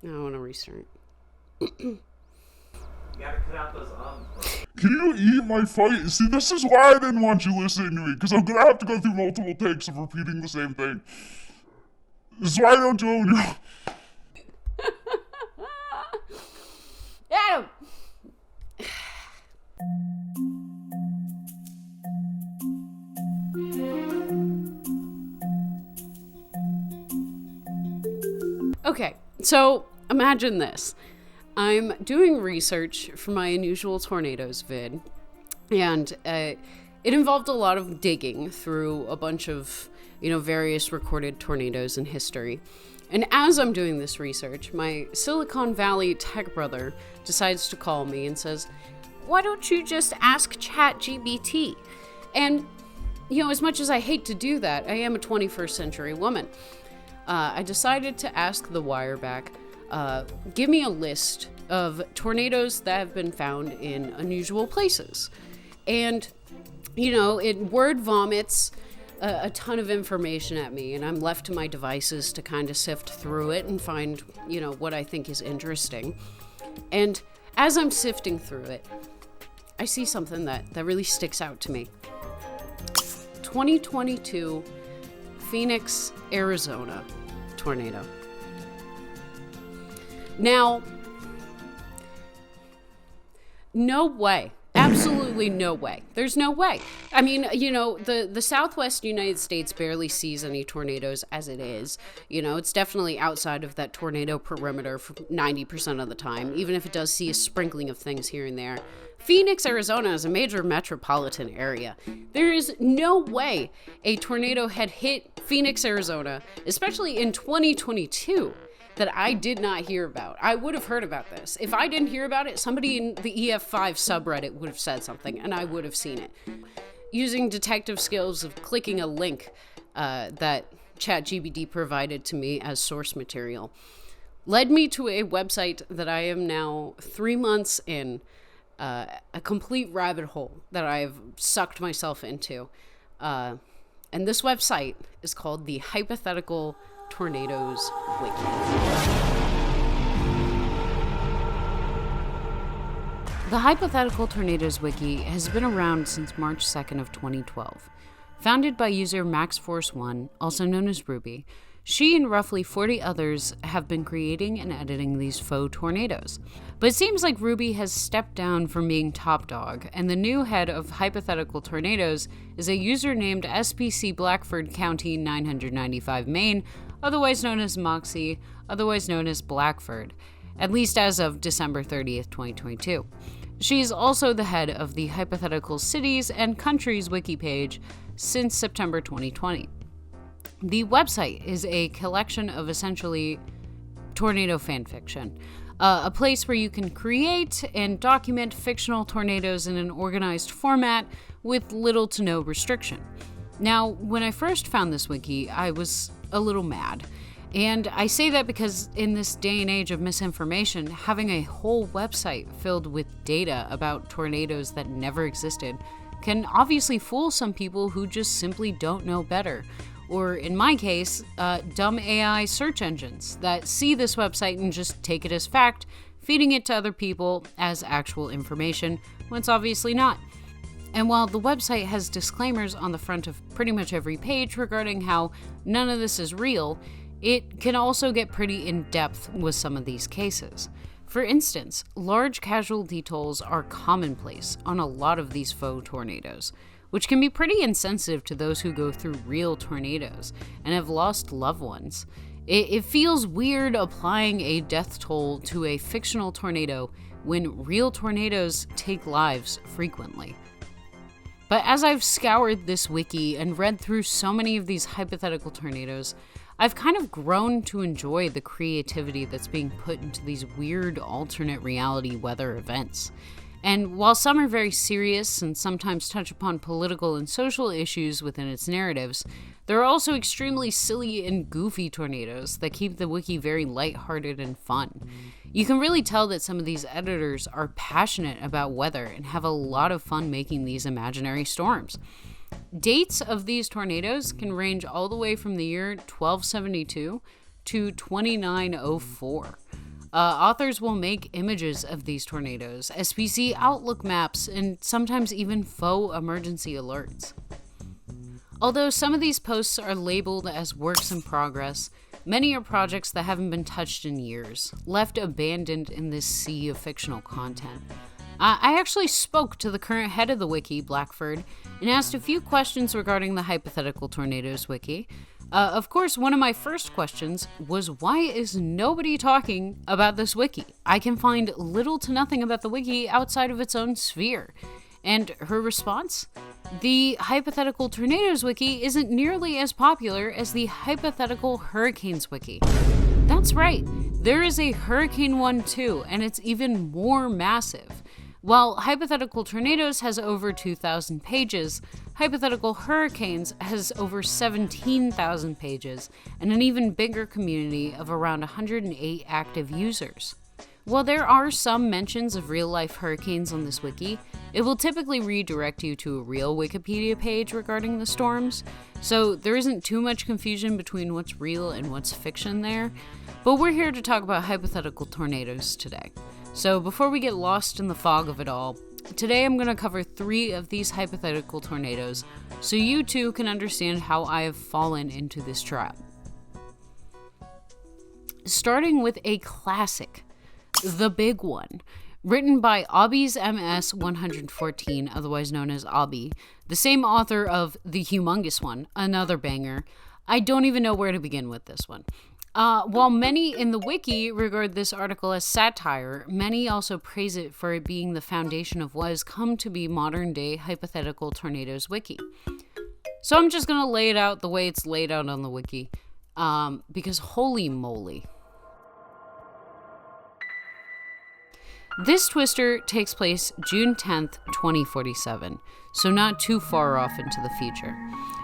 I want to restart. You gotta cut out those Can you eat my fight? See, this is why I didn't want you listening to me, because I'm gonna have to go through multiple takes of repeating the same thing. This is why I don't do it when you're... Adam! Okay, so imagine this. I'm doing research for my Unusual Tornadoes vid, and it involved a lot of digging through a bunch of, various recorded tornadoes in history. And as I'm doing this research, my Silicon Valley tech brother decides to call me and says, "Why don't you just ask ChatGPT?" And, as much as I hate to do that, I am a 21st century woman. I decided to ask the Wireback, give me a list of tornadoes that have been found in unusual places. And, it word vomits a ton of information at me, and I'm left to my devices to kind of sift through it and find, what I think is interesting. And as I'm sifting through it, I see something that really sticks out to me. 2022 Phoenix, Arizona tornado. Now, no way. Absolutely no way. There's no way. I mean, the Southwest United States barely sees any tornadoes as it is. It's definitely outside of that tornado perimeter for 90% of the time, even if it does see a sprinkling of things here and there. Phoenix, Arizona is a major metropolitan area. There is no way a tornado had hit Phoenix, Arizona, especially in 2022, that I did not hear about. I would have heard about this. If I didn't hear about it, somebody in the EF5 subreddit would have said something, and I would have seen it. Using detective skills of clicking a link that ChatGPT provided to me as source material led me to a website that I am now 3 months in, a complete rabbit hole that I have sucked myself into. And this website is called the Hypothetical Tornadoes Wiki. The Hypothetical Tornadoes Wiki has been around since March 2nd of 2012. Founded by user MaxForce1, also known as Ruby, she and roughly 40 others have been creating and editing these faux tornadoes. But it seems like Ruby has stepped down from being top dog, and the new head of Hypothetical Tornadoes is a user named SPC Blackford County 995 Maine, otherwise known as Moxie, otherwise known as Blackford, at least as of December 30th, 2022. She's also the head of the Hypothetical Cities and Countries wiki page since September 2020. The website is a collection of essentially tornado fanfiction, a place where you can create and document fictional tornadoes in an organized format with little to no restriction. Now, when I first found this wiki, I was a little mad. And I say that because in this day and age of misinformation, having a whole website filled with data about tornadoes that never existed can obviously fool some people who just simply don't know better. Or in my case, dumb AI search engines that see this website and just take it as fact, feeding it to other people as actual information, when it's obviously not. And while the website has disclaimers on the front of pretty much every page regarding how none of this is real, it can also get pretty in-depth with some of these cases. For instance, large casualty tolls are commonplace on a lot of these faux tornadoes, which can be pretty insensitive to those who go through real tornadoes and have lost loved ones. It feels weird applying a death toll to a fictional tornado when real tornadoes take lives frequently. But as I've scoured this wiki and read through so many of these hypothetical tornadoes, I've kind of grown to enjoy the creativity that's being put into these weird alternate reality weather events. And while some are very serious and sometimes touch upon political and social issues within its narratives, there are also extremely silly and goofy tornadoes that keep the wiki very lighthearted and fun. You can really tell that some of these editors are passionate about weather and have a lot of fun making these imaginary storms. Dates of these tornadoes can range all the way from the year 1272 to 2904. Authors will make images of these tornadoes, SPC outlook maps, and sometimes even faux emergency alerts. Although some of these posts are labeled as works in progress, many are projects that haven't been touched in years, left abandoned in this sea of fictional content. I actually spoke to the current head of the wiki, Blackford, and asked a few questions regarding the Hypothetical Tornadoes Wiki. Of course, one of my first questions was, why is nobody talking about this wiki? I can find little to nothing about the wiki outside of its own sphere. And her response? The Hypothetical Tornadoes Wiki isn't nearly as popular as the Hypothetical Hurricanes Wiki. That's right, there is a hurricane one too, and it's even more massive. While Hypothetical Tornadoes has over 2,000 pages, Hypothetical Hurricanes has over 17,000 pages and an even bigger community of around 108 active users. While there are some mentions of real-life hurricanes on this wiki, it will typically redirect you to a real Wikipedia page regarding the storms, so there isn't too much confusion between what's real and what's fiction there, but we're here to talk about hypothetical tornadoes today. So before we get lost in the fog of it all, today I'm going to cover 3 of these hypothetical tornadoes so you too can understand how I have fallen into this trap. Starting with a classic, The Big One, written by Obby's MS 114, otherwise known as Obby, the same author of The Humongous One, another banger. I don't even know where to begin with this one. While many in the wiki regard this article as satire, many also praise it for it being the foundation of what has come to be modern-day Hypothetical Tornadoes Wiki. So I'm just going to lay it out the way it's laid out on the wiki, because holy moly. This twister takes place June 10th, 2047, so not too far off into the future.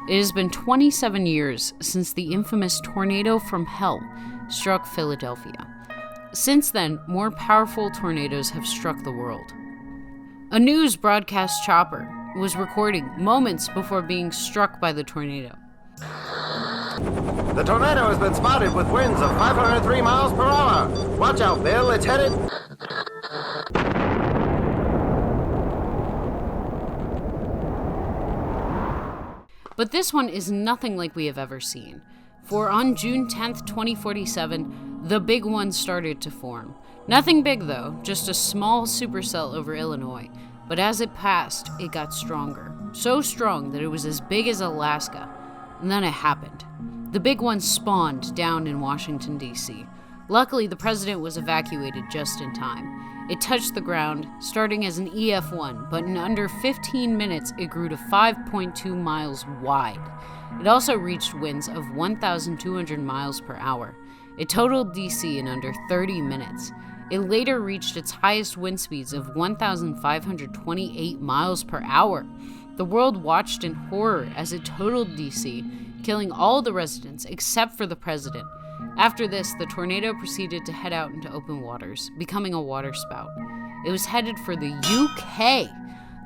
It has been 27 years since the infamous tornado from hell struck Philadelphia. Since then, more powerful tornadoes have struck the world. A news broadcast chopper was recording moments before being struck by the tornado. The tornado has been spotted with winds of 503 miles per hour. Watch out, Bill, it's headed... But this one is nothing like we have ever seen. For on June 10th, 2047, the big one started to form. Nothing big though, just a small supercell over Illinois. But as it passed, it got stronger. So strong that it was as big as Alaska. And then it happened. The big one spawned down in Washington, D.C. Luckily, the president was evacuated just in time. It touched the ground, starting as an EF1, but in under 15 minutes, it grew to 5.2 miles wide. It also reached winds of 1,200 miles per hour. It totaled DC in under 30 minutes. It later reached its highest wind speeds of 1,528 miles per hour. The world watched in horror as it totaled DC, killing all the residents except for the president. After this, the tornado proceeded to head out into open waters, becoming a waterspout. It was headed for the UK.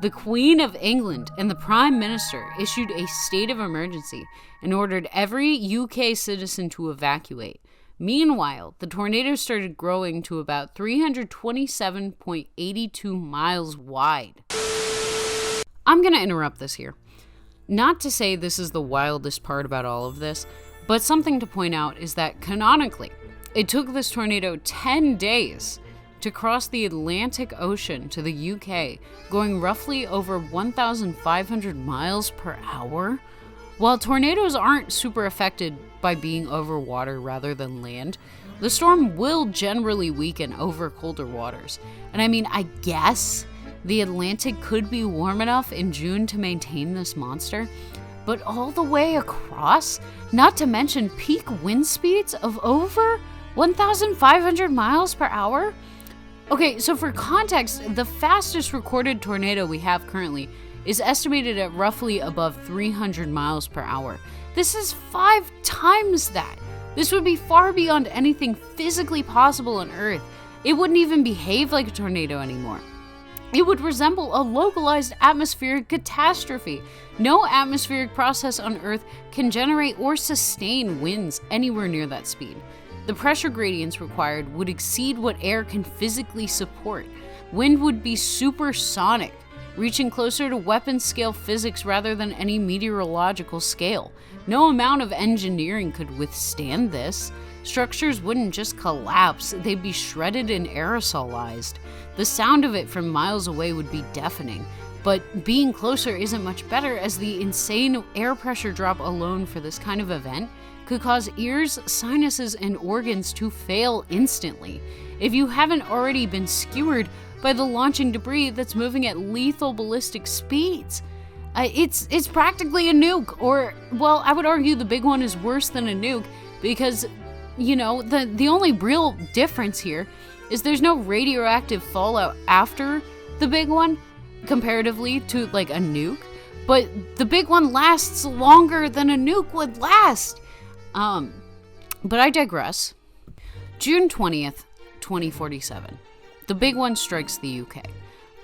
The Queen of England and the Prime Minister issued a state of emergency and ordered every UK citizen to evacuate. Meanwhile, the tornado started growing to about 327.82 miles wide. I'm going to interrupt this here. Not to say this is the wildest part about all of this, but something to point out is that canonically, it took this tornado 10 days to cross the Atlantic Ocean to the UK, going roughly over 1,500 miles per hour. While tornadoes aren't super affected by being over water rather than land, the storm will generally weaken over colder waters. And I mean, I guess the Atlantic could be warm enough in June to maintain this monster, but all the way across, not to mention peak wind speeds of over 1,500 miles per hour? Okay, so for context, the fastest recorded tornado we have currently is estimated at roughly above 300 miles per hour. This is 5 times that. This would be far beyond anything physically possible on Earth. It wouldn't even behave like a tornado anymore. It would resemble a localized atmospheric catastrophe. No atmospheric process on Earth can generate or sustain winds anywhere near that speed. The pressure gradients required would exceed what air can physically support. Wind would be supersonic, reaching closer to weapons scale physics rather than any meteorological scale. No amount of engineering could withstand this. Structures wouldn't just collapse, they'd be shredded and aerosolized. The sound of it from miles away would be deafening. But being closer isn't much better, as the insane air pressure drop alone for this kind of event could cause ears, sinuses, and organs to fail instantly. If you haven't already been skewered by the launching debris that's moving at lethal ballistic speeds. It's practically a nuke, or, well, I would argue the big one is worse than a nuke, because, the only real difference here is there's no radioactive fallout after the big one, comparatively to, like, a nuke, but the big one lasts longer than a nuke would last. But I digress. June 20th, 2047. The big one strikes the UK.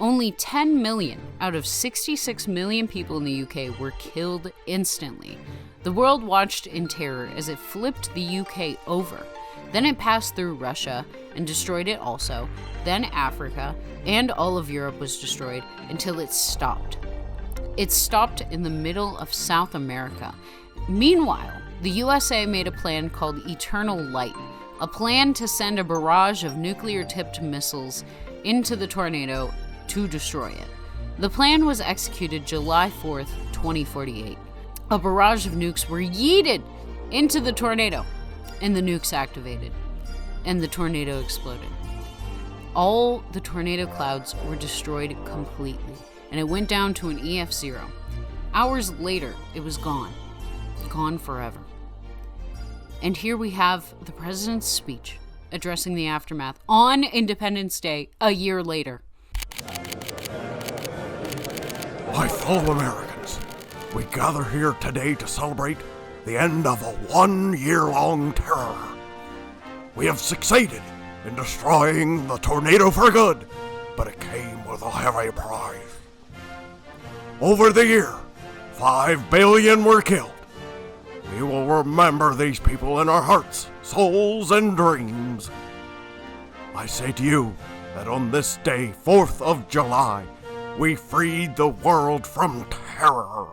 Only 10 million out of 66 million people in the UK were killed instantly. The world watched in terror as it flipped the UK over. Then it passed through Russia and destroyed it also. Then Africa and all of Europe was destroyed until it stopped. It stopped in the middle of South America. Meanwhile, the USA made a plan called Eternal Light, a plan to send a barrage of nuclear-tipped missiles into the tornado to destroy it. The plan was executed July 4th, 2048. A barrage of nukes were yeeted into the tornado, and the nukes activated, and the tornado exploded. All the tornado clouds were destroyed completely, and it went down to an EF0. Hours later, it was gone forever. And here we have the president's speech addressing the aftermath on Independence Day a year later. My fellow Americans, we gather here today to celebrate the end of a 1-year-long terror. We have succeeded in destroying the tornado for good, but it came with a heavy price. Over the year, 5 billion were killed. We will remember these people in our hearts, souls, and dreams. I say to you that on this day, 4th of July, we freed the world from terror.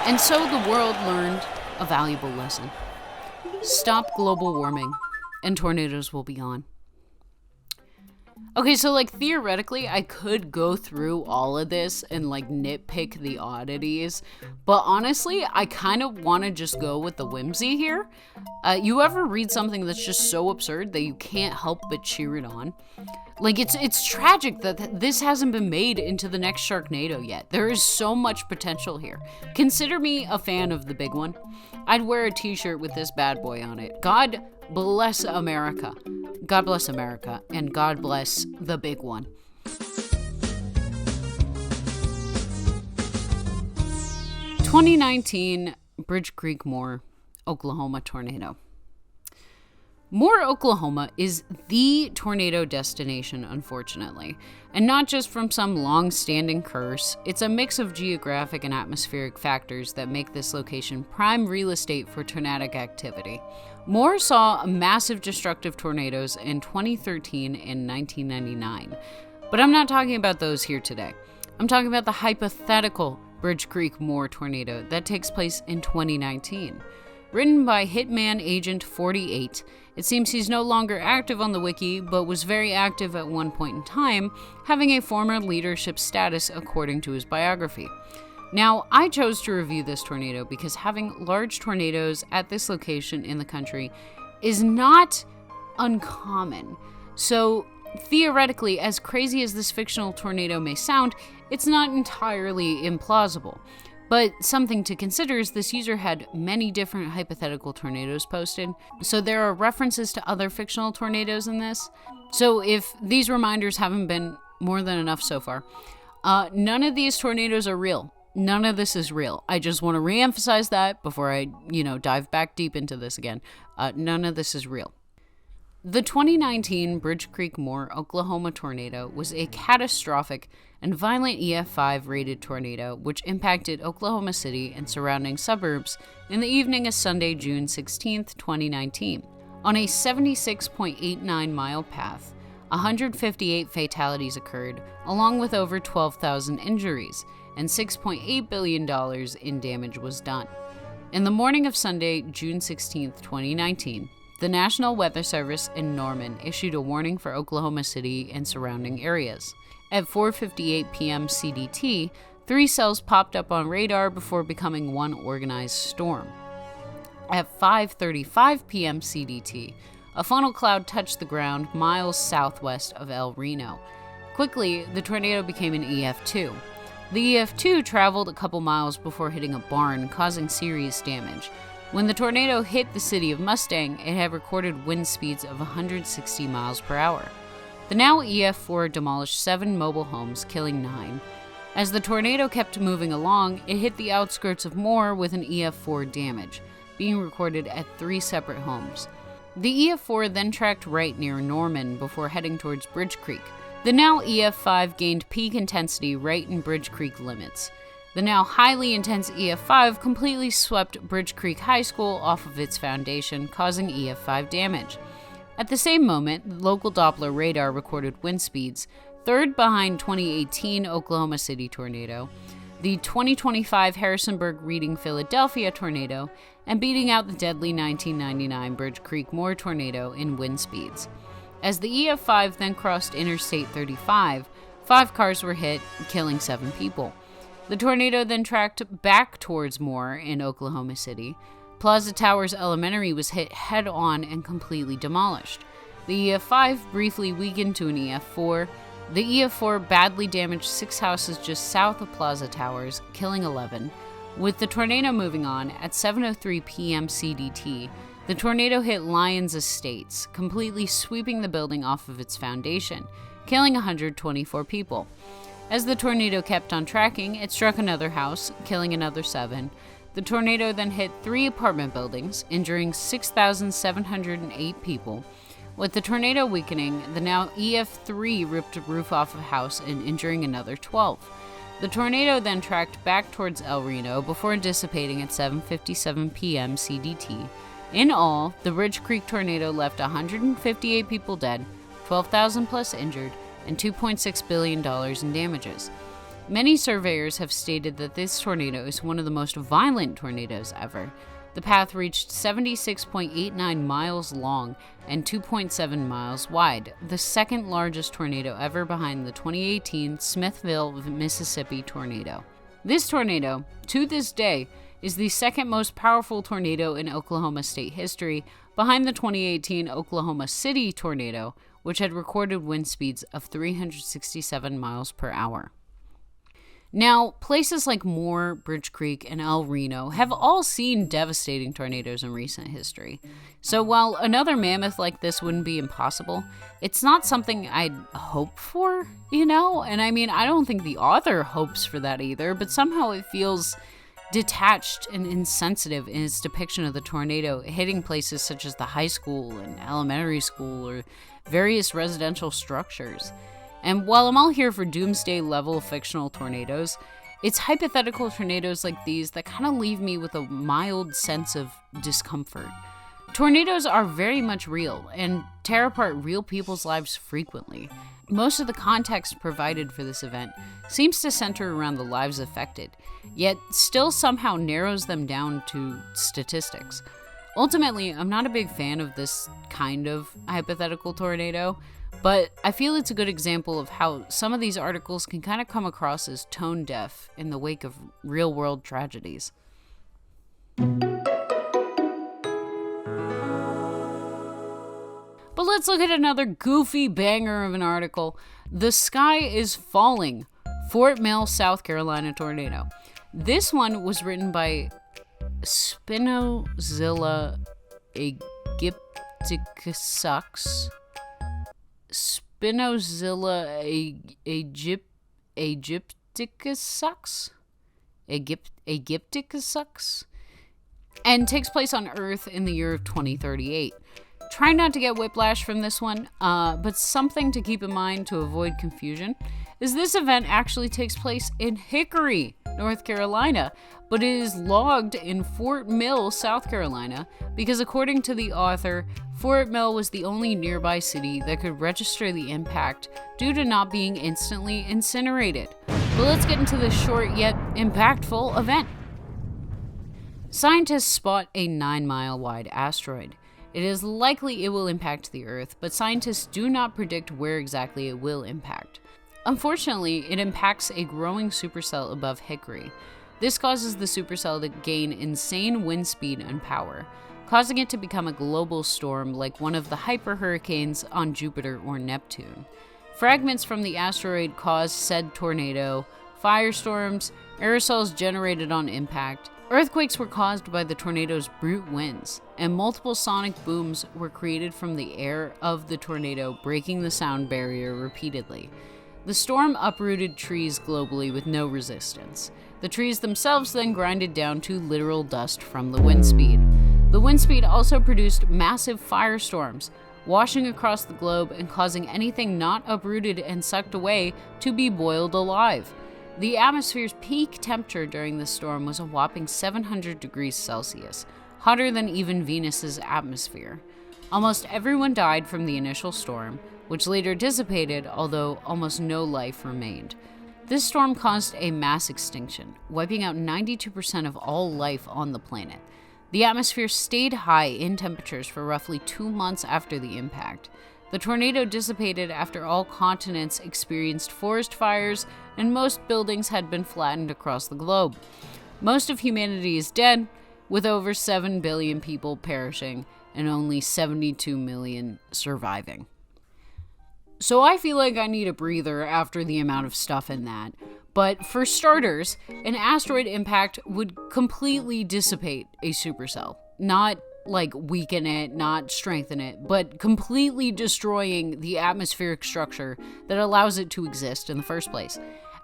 And so the world learned a valuable lesson. Stop global warming, and tornadoes will be gone. Okay, so, theoretically, I could go through all of this and, nitpick the oddities, but honestly, I kind of want to just go with the whimsy here. You ever read something that's just so absurd that you can't help but cheer it on? It's tragic that this hasn't been made into the next Sharknado yet. There is so much potential here. Consider me a fan of the big one. I'd wear a t-shirt with this bad boy on it. God bless America. God bless America, and God bless the big one. (2019) Bridge Creek Moore, Oklahoma tornado. Moore, Oklahoma is the tornado destination, unfortunately, and not just from some long-standing curse. It's a mix of geographic and atmospheric factors that make this location prime real estate for tornadic activity. Moore saw massive destructive tornadoes in 2013 and 1999, but I'm not talking about those here today. I'm talking about the hypothetical Bridge Creek Moore tornado that takes place in 2019. Written by Hitman Agent 48, it seems he's no longer active on the wiki, but was very active at one point in time, having a former leadership status according to his biography. Now, I chose to review this tornado because having large tornadoes at this location in the country is not uncommon. So, theoretically, as crazy as this fictional tornado may sound, it's not entirely implausible. But something to consider is this user had many different hypothetical tornadoes posted, so there are references to other fictional tornadoes in this. So if these reminders haven't been more than enough so far, none of these tornadoes are real. None of this is real. I just want to reemphasize that before I, dive back deep into this again. None of this is real. The 2019 Bridge Creek Moore, Oklahoma tornado was a catastrophic and violent EF5 rated tornado, which impacted Oklahoma City and surrounding suburbs in the evening of Sunday, June 16, 2019. On a 76.89-mile path, 158 fatalities occurred, along with over 12,000 injuries, and $6.8 billion in damage was done. In the morning of Sunday, June 16, 2019, the National Weather Service in Norman issued a warning for Oklahoma City and surrounding areas. At 4:58 p.m. CDT, 3 cells popped up on radar before becoming one organized storm. At 5:35 p.m. CDT, a funnel cloud touched the ground miles southwest of El Reno. Quickly, the tornado became an EF2. The EF2 traveled a couple miles before hitting a barn, causing serious damage. When the tornado hit the city of Mustang, it had recorded wind speeds of 160 miles per hour. The now EF4 demolished 7 mobile homes, killing 9. As the tornado kept moving along, it hit the outskirts of Moore with an EF4 damage, being recorded at 3 separate homes. The EF4 then tracked right near Norman before heading towards Bridge Creek. The now EF5 gained peak intensity right in Bridge Creek limits. The now highly intense EF5 completely swept Bridge Creek High School off of its foundation, causing EF5 damage. At the same moment, local Doppler radar recorded wind speeds, third behind 2018 Oklahoma City tornado, the 2025 Harrisonburg-Reading Philadelphia tornado, and beating out the deadly 1999 Bridge Creek Moore tornado in wind speeds. As the EF5 then crossed Interstate 35, 5 cars were hit, killing 7 people. The tornado then tracked back towards Moore in Oklahoma City. Plaza Towers Elementary was hit head-on and completely demolished. The EF5 briefly weakened to an EF4. The EF4 badly damaged 6 houses just south of Plaza Towers, killing 11. With the tornado moving on, at 7:03 p.m. CDT, the tornado hit Lyons Estates, completely sweeping the building off of its foundation, killing 124 people. As the tornado kept on tracking, it struck another house, killing another 7. The tornado then hit 3 apartment buildings, injuring 6,708 people. With the tornado weakening, the now EF3 ripped a roof off a house and injuring another 12. The tornado then tracked back towards El Reno before dissipating at 7:57 p.m. CDT. In all, the Bridge Creek tornado left 158 people dead, 12,000 plus injured, and $2.6 billion in damages. Many surveyors have stated that this tornado is one of the most violent tornadoes ever. The path reached 76.89 miles long and 2.7 miles wide, the second largest tornado ever behind the 2018 Smithville, Mississippi tornado. This tornado, to this day, is the second most powerful tornado in Oklahoma state history, behind the 2018 Oklahoma City tornado, which had recorded wind speeds of 367 miles per hour. Now, places like Moore, Bridge Creek, and El Reno have all seen devastating tornadoes in recent history. So while another mammoth like this wouldn't be impossible, it's not something I'd hope for, And I mean, I don't think the author hopes for that either, but somehow it feels detached and insensitive in its depiction of the tornado hitting places such as the high school and elementary school or various residential structures. And while I'm all here for doomsday level fictional tornadoes, it's hypothetical tornadoes like these that kind of leave me with a mild sense of discomfort. Tornadoes are very much real and tear apart real people's lives frequently. Most of the context provided for this event seems to center around the lives affected, yet still somehow narrows them down to statistics. Ultimately, I'm not a big fan of this kind of hypothetical tornado, but I feel it's a good example of how some of these articles can kind of come across as tone deaf in the wake of real-world tragedies. But let's look at another goofy banger of an article. The Sky is Falling, Fort Mill, South Carolina tornado. This one was written by Spinozilla Aegypticus. Spinozilla Aegypticus, and takes place on Earth in the year of 2038. Try not to get whiplash from this one, but something to keep in mind to avoid confusion. is this event actually takes place in Hickory, North Carolina, but it is logged in Fort Mill, South Carolina, because according to the author, Fort Mill was the only nearby city that could register the impact due to not being instantly incinerated. But let's get into this short yet impactful event. Scientists spot a 9-mile wide asteroid. It is likely it will impact the Earth, but scientists do not predict where exactly it will impact. Unfortunately, it impacts a growing supercell above Hickory. This causes the supercell to gain insane wind speed and power, causing it to become a global storm like one of the hyper-hurricanes on Jupiter or Neptune. Fragments from the asteroid cause said tornado, firestorms, aerosols generated on impact. Earthquakes were caused by the tornado's brute winds, and multiple sonic booms were created from the air of the tornado, breaking the sound barrier repeatedly. The storm uprooted trees globally with no resistance. The trees themselves then grinded down to literal dust from the wind speed. The wind speed also produced massive firestorms, washing across the globe and causing anything not uprooted and sucked away to be boiled alive. The atmosphere's peak temperature during the storm was a whopping 700 degrees Celsius, hotter than even Venus's atmosphere. Almost everyone died from the initial storm, which later dissipated, although almost no life remained. This storm caused a mass extinction, wiping out 92% of all life on the planet. The atmosphere stayed high in temperatures for roughly 2 months after the impact. The tornado dissipated after all continents experienced forest fires and most buildings had been flattened across the globe. Most of humanity is dead, with over 7 billion people perishing and only 72 million surviving. So I feel like I need a breather after the amount of stuff in that. But for starters, an asteroid impact would completely dissipate a supercell. Not like weaken it, not strengthen it, but completely destroying the atmospheric structure that allows it to exist in the first place.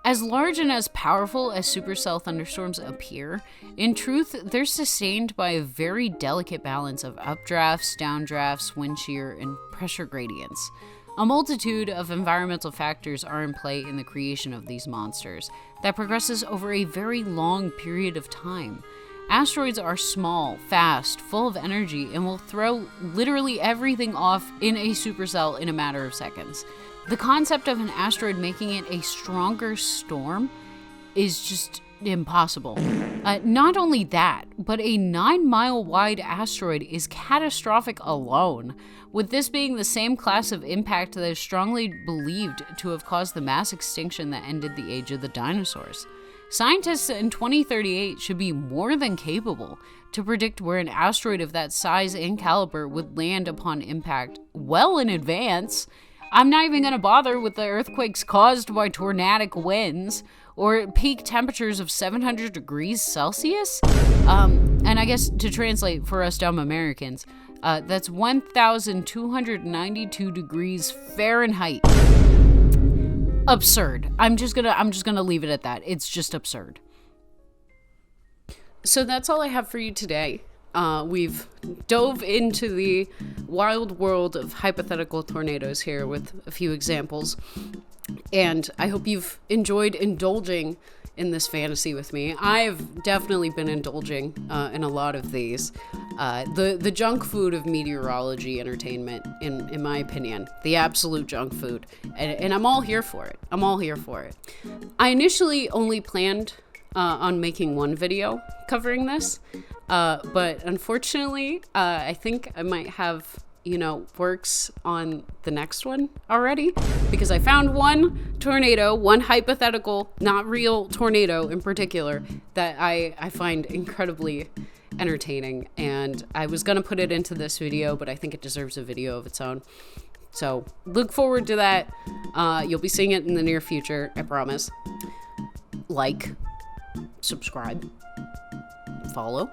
As large and as powerful as supercell thunderstorms appear, in truth, they're sustained by a very delicate balance of updrafts, downdrafts, wind shear, and pressure gradients. A multitude of environmental factors are in play in the creation of these monsters that progresses over a very long period of time. Asteroids are small, fast, full of energy, and will throw literally everything off in a supercell in a matter of seconds. The concept of an asteroid making it a stronger storm is just impossible. Not only that, but a 9-mile wide asteroid is catastrophic alone, with this being the same class of impact that is strongly believed to have caused the mass extinction that ended the age of the dinosaurs. Scientists in 2038 should be more than capable to predict where an asteroid of that size and caliber would land upon impact well in advance. I'm not even going to bother with the earthquakes caused by tornadic winds or peak temperatures of 700 degrees Celsius. And I guess to translate for us dumb Americans, that's 1,292 degrees Fahrenheit. Absurd. I'm just gonna leave it at that. It's just absurd. So that's all I have for you today. We've dove into the wild world of hypothetical tornadoes here with a few examples. And I hope you've enjoyed indulging in this fantasy with me. I've definitely been indulging in a lot of these. The junk food of meteorology entertainment, in my opinion. The absolute junk food. And I'm all here for it. I initially only planned on making one video covering this. But unfortunately, I think I might have, works on the next one already, because I found one hypothetical, not real tornado in particular, that I find incredibly entertaining, and I was gonna put it into this video, but I think it deserves a video of its own. So look forward to that. You'll be seeing it in the near future, I promise. Like, subscribe, follow.